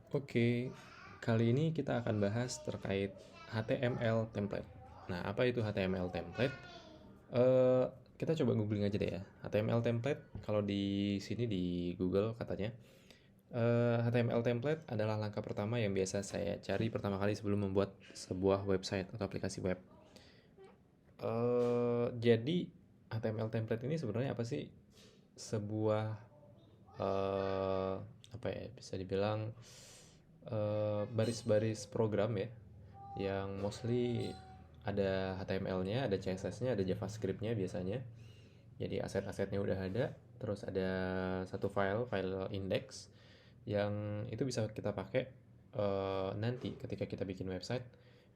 Oke, kali ini kita akan bahas terkait HTML template. Nah, apa itu HTML template? Eh, kita coba googling aja deh ya. HTML template, kalau di sini di Google katanya, HTML template adalah langkah pertama yang biasa saya cari pertama kali sebelum membuat sebuah website atau aplikasi web. Jadi HTML template ini sebenarnya apa sih? Sebuah eh apa ya, bisa dibilang baris-baris program ya, yang mostly ada HTML-nya, ada CSS-nya, ada JavaScript-nya biasanya. Jadi aset-asetnya udah ada, terus ada satu file index yang itu bisa kita pakai nanti ketika kita bikin website,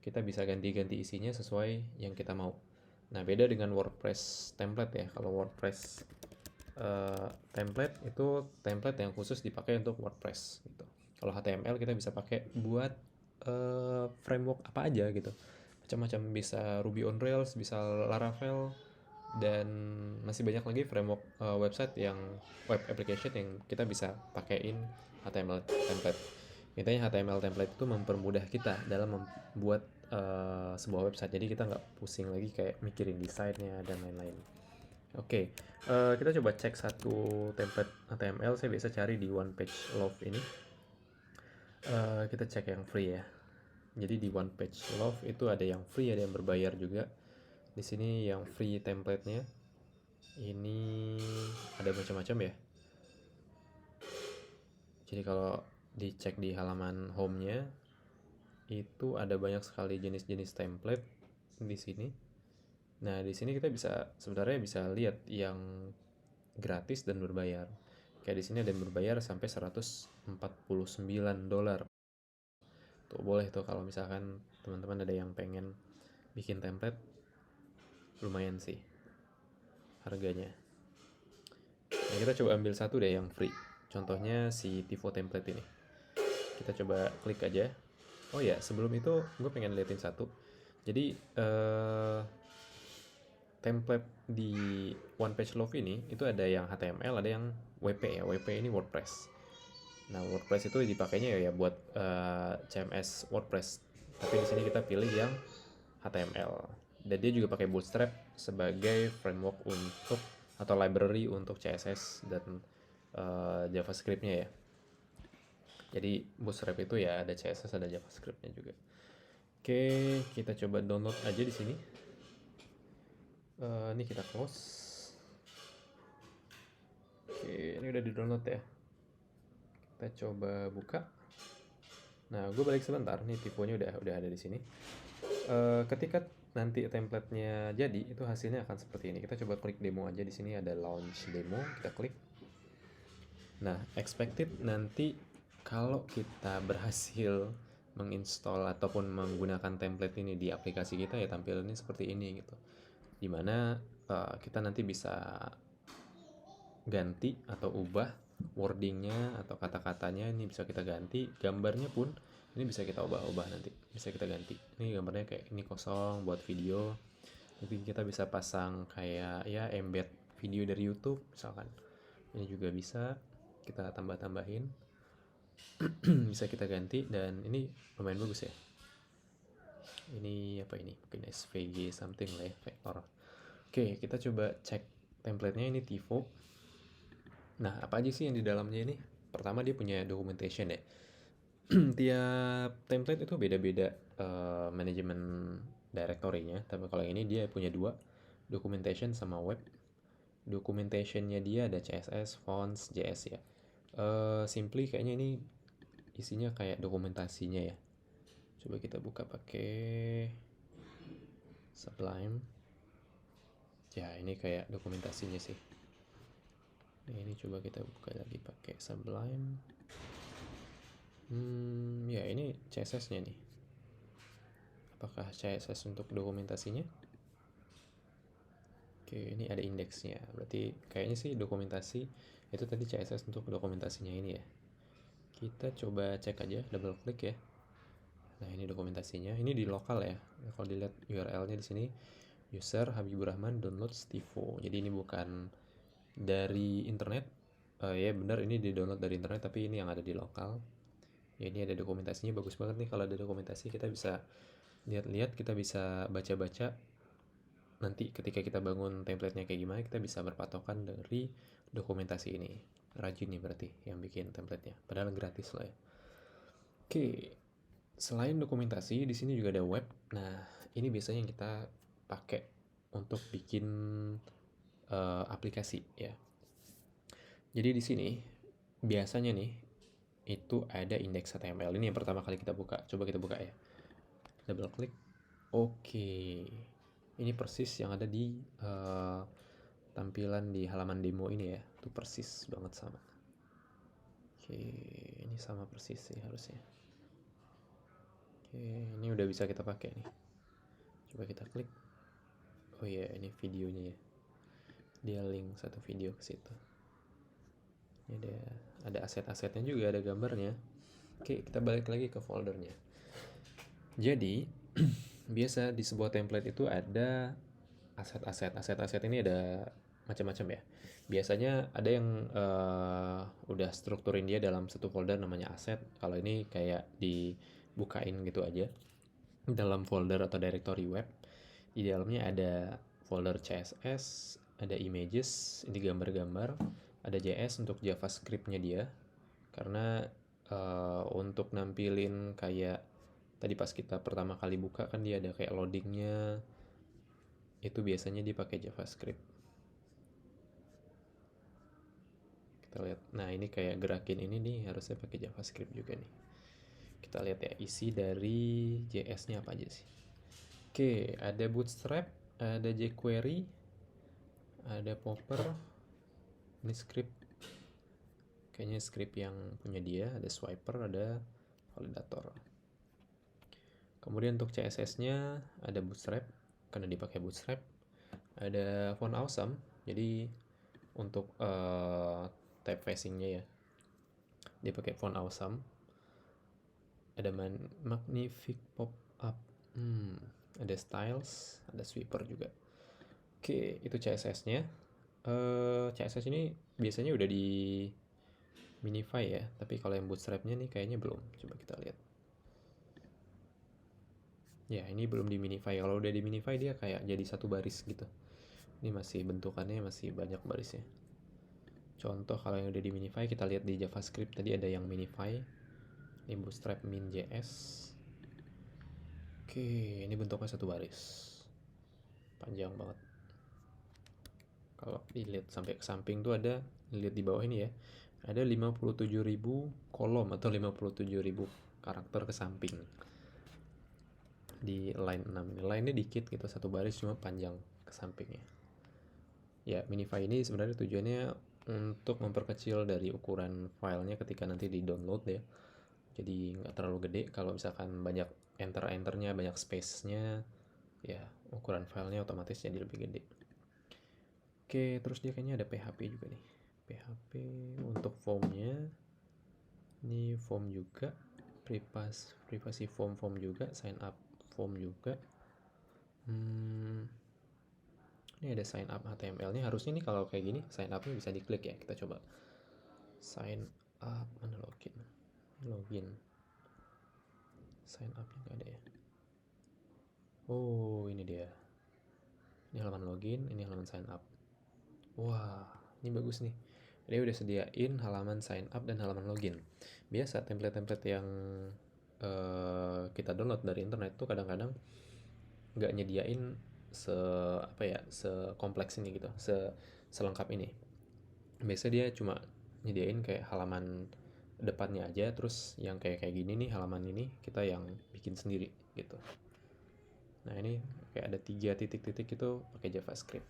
kita bisa ganti-ganti isinya sesuai yang kita mau. Nah, beda dengan WordPress template ya. Kalau WordPress template itu template yang khusus dipakai untuk WordPress gitu. Kalau HTML kita bisa pakai buat framework apa aja gitu. Macam-macam, bisa Ruby on Rails, bisa Laravel, dan masih banyak lagi framework website yang web application yang kita bisa pakaiin HTML template. Intinya HTML template itu mempermudah kita dalam membuat sebuah website. Jadi kita nggak pusing lagi kayak mikirin desainnya dan lain-lain. Oke, kita coba cek satu template HTML. Saya biasa cari di One Page Love ini. Kita cek yang free ya. Jadi di One Page Love itu ada yang free, ada yang berbayar juga. Di sini yang free template-nya ini ada macam-macam ya. Jadi kalau dicek di halaman home-nya itu ada banyak sekali jenis-jenis template di sini. Nah, di sini kita bisa sebenarnya bisa lihat yang gratis dan berbayar. Kayak di sini ada yang berbayar sampai $149. Tuh boleh tuh kalau misalkan teman-teman ada yang pengen bikin template, lumayan sih harganya. Nah, kita coba ambil satu deh yang free. Contohnya si Tivo template ini. Kita coba klik aja. Oh ya, sebelum itu gue pengen liatin satu. Jadi template di One Page Love ini itu ada yang HTML, ada yang WP ya. WP ini WordPress. Nah, WordPress itu dipakainya ya buat CMS WordPress. Tapi di sini kita pilih yang HTML. Dan dia juga pakai Bootstrap sebagai framework untuk atau library untuk CSS dan JavaScript-nya ya. Jadi Bootstrap itu ya ada CSS, ada JavaScript-nya juga. Oke, kita coba download aja di sini. Ini kita close. Oke, ini udah di-download ya. Kita coba buka. Nah, gue balik sebentar. Nih tiponya udah ada di sini. Ketika nanti template-nya jadi, itu hasilnya akan seperti ini. Kita coba klik demo aja. Di sini ada launch demo, kita klik. Nah, expected nanti kalau kita berhasil menginstall ataupun menggunakan template ini di aplikasi kita ya tampilannya seperti ini gitu. Dimana kita nanti bisa ganti atau ubah wordingnya atau kata-katanya, ini bisa kita ganti. Gambarnya pun ini bisa kita ubah-ubah, nanti bisa kita ganti. Ini gambarnya kayak ini kosong buat video, tapi kita bisa pasang kayak ya embed video dari YouTube misalkan. Ini juga bisa kita tambah-tambahin. Bisa kita ganti, dan ini lumayan bagus ya. Ini apa ini, mungkin SVG something lah ya, vector. Oke, kita coba cek template-nya. Ini Tivo. Nah, apa aja sih yang di dalamnya ini? Pertama, dia punya documentation ya. Tiap template itu beda-beda manajemen directory-nya. Tapi kalau ini dia punya dua, documentation sama web. Documentationnya dia ada CSS, fonts, JS ya. Simply kayaknya ini isinya kayak dokumentasinya ya. Coba kita buka pakai Sublime. Ya, ini kayak dokumentasinya sih. Nah, ini coba kita buka lagi pakai Sublime. Ya ini CSS-nya nih. Apakah CSS untuk dokumentasinya? Oke, ini ada indeksnya. Berarti kayaknya sih dokumentasi itu tadi CSS untuk dokumentasinya ini ya. Kita coba cek aja, double klik ya. Nah, ini dokumentasinya. Ini di lokal ya. Kalau dilihat URL-nya di sini, user Habibur Rahman download Stivo. Jadi ini bukan dari internet. Ya benar, ini di download dari internet, tapi ini yang ada di lokal. Ya ini ada dokumentasinya, bagus banget nih kalau ada dokumentasi, kita bisa lihat-lihat, kita bisa baca-baca. Nanti ketika kita bangun template-nya kayak gimana, kita bisa berpatokan dari dokumentasi ini. Rajin nih berarti yang bikin template-nya, padahal gratis lah ya. Oke, selain dokumentasi, di sini juga ada web. Nah, ini biasanya yang kita pakai untuk bikin aplikasi ya. Jadi di sini biasanya nih itu ada index HTML. Ini yang pertama kali kita buka. Coba kita buka ya. Double klik. Oke. Ini persis yang ada di tampilan di halaman demo ini ya. Itu persis banget sama. Oke, ini sama persis sih harusnya. Oke, ini udah bisa kita pakai nih. Coba kita klik. Oh iya, ini videonya ya. Dia link satu video ke situ. Ini ada aset-asetnya juga, ada gambarnya. Oke, kita balik lagi ke foldernya. Jadi, biasa di sebuah template itu ada aset-aset. Aset-aset ini ada macam-macam ya. Biasanya ada yang udah strukturin dia dalam satu folder namanya aset. Kalau ini kayak dibukain gitu aja dalam folder atau directory web. Di dalamnya ada folder CSS, ada images, ini gambar-gambar, ada JS untuk JavaScript-nya dia. Karena untuk nampilin kayak tadi pas kita pertama kali buka kan dia ada kayak loadingnya, itu biasanya dipakai JavaScript. Kita lihat, nah ini kayak gerakin ini nih harusnya pakai JavaScript juga nih. Kita lihat ya isi dari JS-nya apa aja sih. Oke, ada Bootstrap, ada jQuery, ada Popper, ini script, kayaknya script yang punya dia, ada Swiper, ada validator. Kemudian untuk CSS-nya ada Bootstrap, karena dipakai Bootstrap. Ada Font Awesome, jadi untuk typefacing-nya ya, dia pakai Font Awesome. Ada Magnific Pop-up, ada Styles, ada Sweeper juga. Oke, itu CSS-nya. CSS ini biasanya udah di minify ya, tapi kalau yang Bootstrap-nya nih kayaknya belum. Coba kita lihat. Ya, ini belum di minify. Kalau udah di minify dia kayak jadi satu baris gitu. Ini masih bentukannya masih banyak barisnya. Contoh kalau yang udah di minify, kita lihat di JavaScript tadi ada yang minify. Ini Bootstrap min.js. Oke, ini bentuknya satu baris. Panjang banget. Kalau dilihat sampai ke samping tuh ada, lihat di bawah ini ya, ada 57.000 kolom atau 57.000 karakter ke samping. Di line 6 ini, line-nya dikit gitu, satu baris cuma panjang ke sampingnya. Ya, minify ini sebenarnya tujuannya untuk memperkecil dari ukuran filenya ketika nanti di download ya. Jadi nggak terlalu gede. Kalau misalkan banyak enter-enternya, banyak space-nya, ya ukuran filenya otomatis jadi lebih gede. Oke, terus dia kayaknya ada PHP juga nih. PHP untuk formnya. Ini form juga. Privasi form juga. Sign up form juga. Ini ada sign up HTML-nya. Harusnya nih kalau kayak gini, sign up-nya bisa diklik ya. Kita coba. Sign up, mana login? Login. Sign up-nya nggak ada ya. Oh, ini dia. Ini halaman login, ini halaman sign up. Wah, ini bagus nih. Dia udah sediain halaman sign up dan halaman login. Biasa template-template yang kita download dari internet tuh kadang-kadang nggak nyediain sekompleks ini gitu, selengkap ini. Biasanya dia cuma nyediain kayak halaman depannya aja, terus yang kayak gini nih halaman ini kita yang bikin sendiri gitu. Nah ini kayak ada 3 titik-titik itu pakai JavaScript.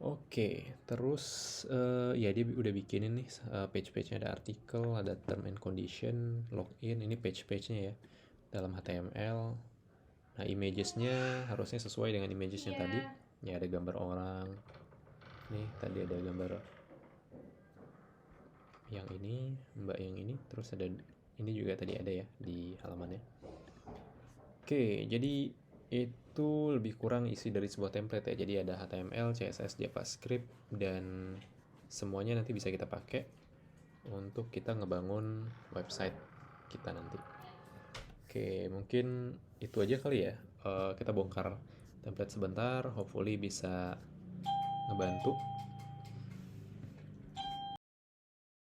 Oke, terus ya dia udah bikinin nih page-page-nya, ada artikel, ada term and condition, login, ini page-page-nya ya dalam HTML. Nah, images-nya harusnya sesuai dengan images-nya tadi. Ya ada gambar orang. Nih, tadi ada gambar yang ini, mbak yang ini, terus ada ini juga tadi ada ya di halamannya. Oke, jadi itu lebih kurang isi dari sebuah template ya. Jadi ada HTML, CSS, JavaScript, dan semuanya nanti bisa kita pakai untuk kita ngebangun website kita nanti. Oke, mungkin itu aja kali ya. Kita bongkar template sebentar, hopefully bisa ngebantu.